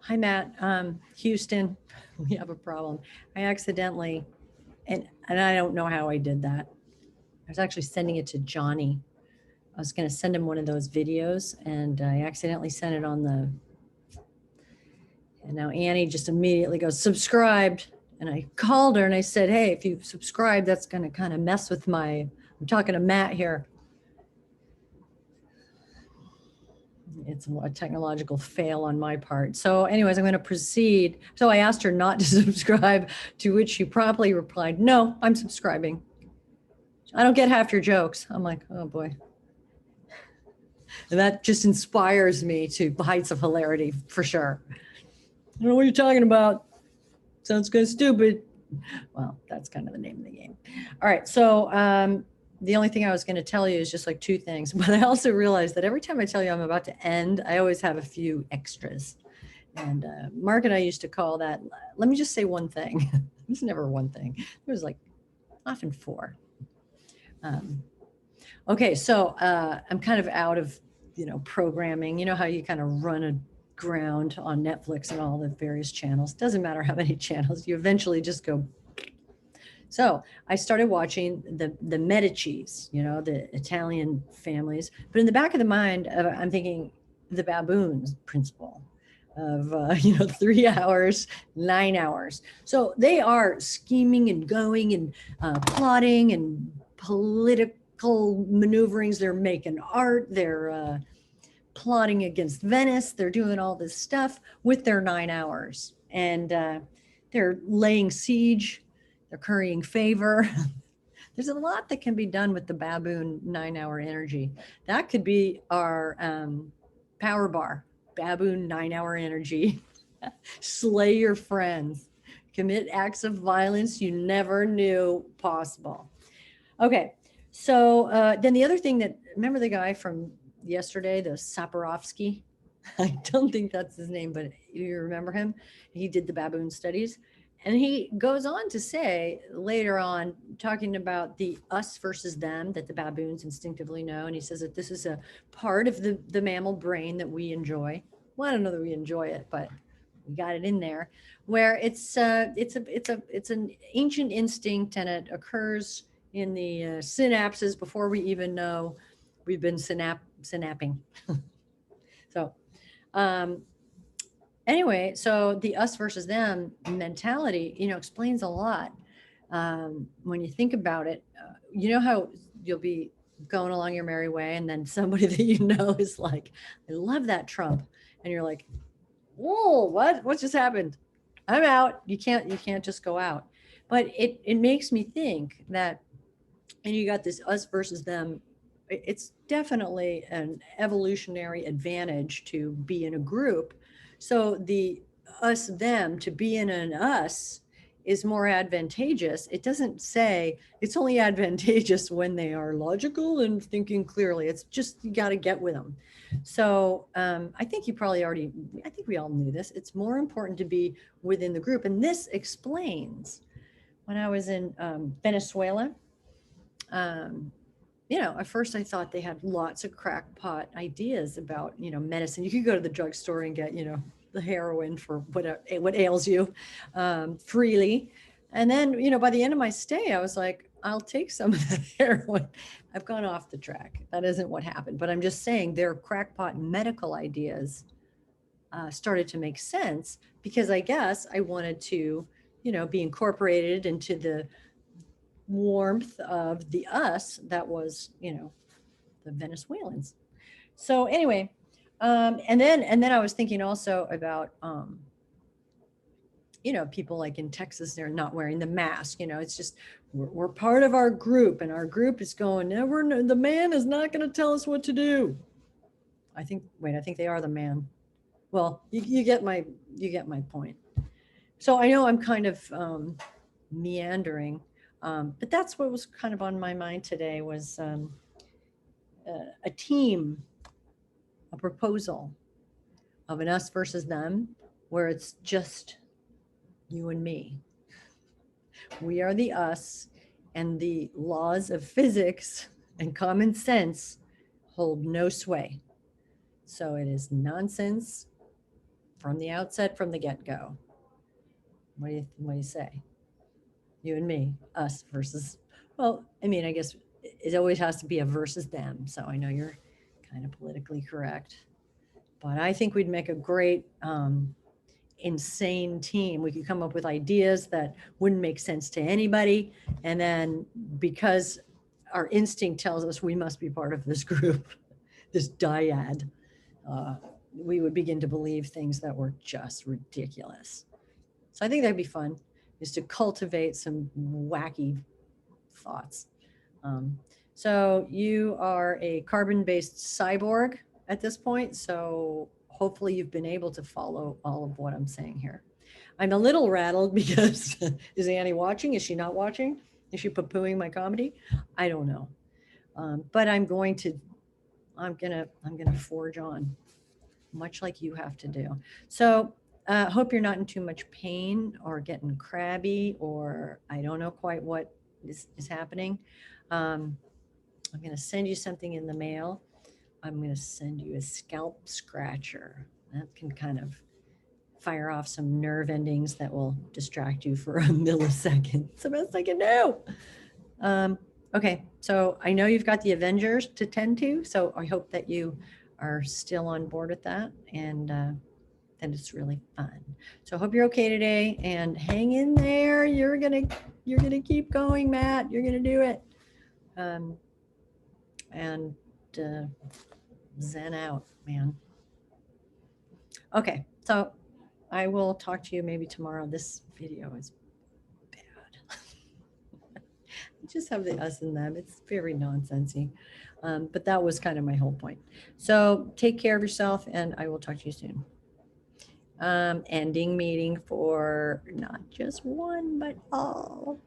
Hi, Matt. Houston, we have a problem. I accidentally, and I don't know how I did that. I was actually sending it to Johnny. I was going to send him one of those videos, and I accidentally sent it on the. And now Annie just immediately goes, subscribed. And I called her and I said, hey, if you subscribe, that's going to kind of mess with my. I'm talking to Matt here. It's a technological fail on my part. So anyways, I'm going to proceed. So I asked her not to subscribe, to which she promptly replied, no, I'm subscribing. I don't get half your jokes. I'm like, oh boy. And that just inspires me to heights of hilarity for sure. I don't know what you're talking about. Sounds kind of stupid. Well, that's kind of the name of the game. All right. So the only thing I was going to tell you is just like two things. But I also realized that every time I tell you I'm about to end, I always have a few extras. And Mark and I used to call that, let me just say one thing. There's never one thing. There was like often four. Okay, so I'm kind of out of, programming. You know how you kind of run a ground on Netflix and all the various channels. Doesn't matter how many channels. You eventually just go. So I started watching the Medicis, the Italian families. But in the back of the mind, I'm thinking the baboons principle of 3 hours, 9 hours. So they are scheming and going and plotting and political maneuverings. They're making art. They're plotting against Venice. They're doing all this stuff with their 9 hours, and they're laying siege. They're currying favor. There's a lot that can be done with the baboon 9 hour energy. That could be our power bar, baboon 9 hour energy. Slay your friends, commit acts of violence you never knew possible. Okay, so then the other thing that, remember the guy from yesterday, the Saparovsky? I don't think that's his name, but you remember him? He did the baboon studies. And he goes on to say later on, talking about the us versus them that the baboons instinctively know. And he says that this is a part of the mammal brain that we enjoy. Well, I don't know that we enjoy it, but we got it in there, where it's an ancient instinct, and it occurs in the synapses before we even know we've been synapping. So um, anyway, so the us versus them mentality, explains a lot. When you think about it, you know how you'll be going along your merry way, and then somebody that you know is like, I love that Trump. And you're like, whoa, what just happened? I'm out. You can't just go out. But it makes me think that, and you got this us versus them. It's definitely an evolutionary advantage to be in a group. So the us them, to be in an us, is more advantageous. It doesn't say it's only advantageous when they are logical and thinking clearly. It's just you got to get with them. So I think you probably already, I think we all knew this. It's more important to be within the group. And this explains when I was in Venezuela. Um, at first I thought they had lots of crackpot ideas about, medicine. You could go to the drugstore and get, the heroin for what ails you freely. And then, by the end of my stay, I was like, I'll take some of that heroin. I've gone off the track. That isn't what happened. But I'm just saying their crackpot medical ideas started to make sense because I guess I wanted to, be incorporated into the warmth of the us that was, the Venezuelans. So anyway, and then I was thinking also about people like in Texas, they're not wearing the mask. It's just we're part of our group, and our group is going. No, the man is not going to tell us what to do. I think. Wait, I think they are the man. Well, you get my point. So I know I'm kind of meandering, but that's what was kind of on my mind today was a team, a proposal of an us versus them, where it's just you and me. We are the us, and the laws of physics and common sense hold no sway. So it is nonsense from the outset, from the get-go. What do you say? You and me, us versus, well, I mean, I guess it always has to be a versus them. So I know you're kind of politically correct, but I think we'd make a great, insane team. We could come up with ideas that wouldn't make sense to anybody. And then because our instinct tells us we must be part of this group, this dyad, uh, we would begin to believe things that were just ridiculous. So I think that'd be fun, is to cultivate some wacky thoughts. Um, so you are a carbon-based cyborg at this point. So hopefully you've been able to follow all of what I'm saying here. I'm a little rattled because is Annie watching? Is she not watching? Is she poo-pooing my comedy? I don't know. But I'm gonna forge on, much like you have to do. So hope you're not in too much pain or getting crabby, or I don't know quite what is happening. I'm going to send you something in the mail. I'm going to send you a scalp scratcher. That can kind of fire off some nerve endings that will distract you for a millisecond. It's the best I can do. Okay, so I know you've got the Avengers to tend to, so I hope that you are still on board with that, and that it's really fun. So I hope you're okay today, and hang in there. You're gonna keep going, Matt. You're gonna do it. And zen out, man. Okay, so I will talk to you maybe tomorrow. This video is bad. I just have the us and them. It's very nonsensy. But that was kind of my whole point. So take care of yourself, and I will talk to you soon. Ending meeting for not just one, but all.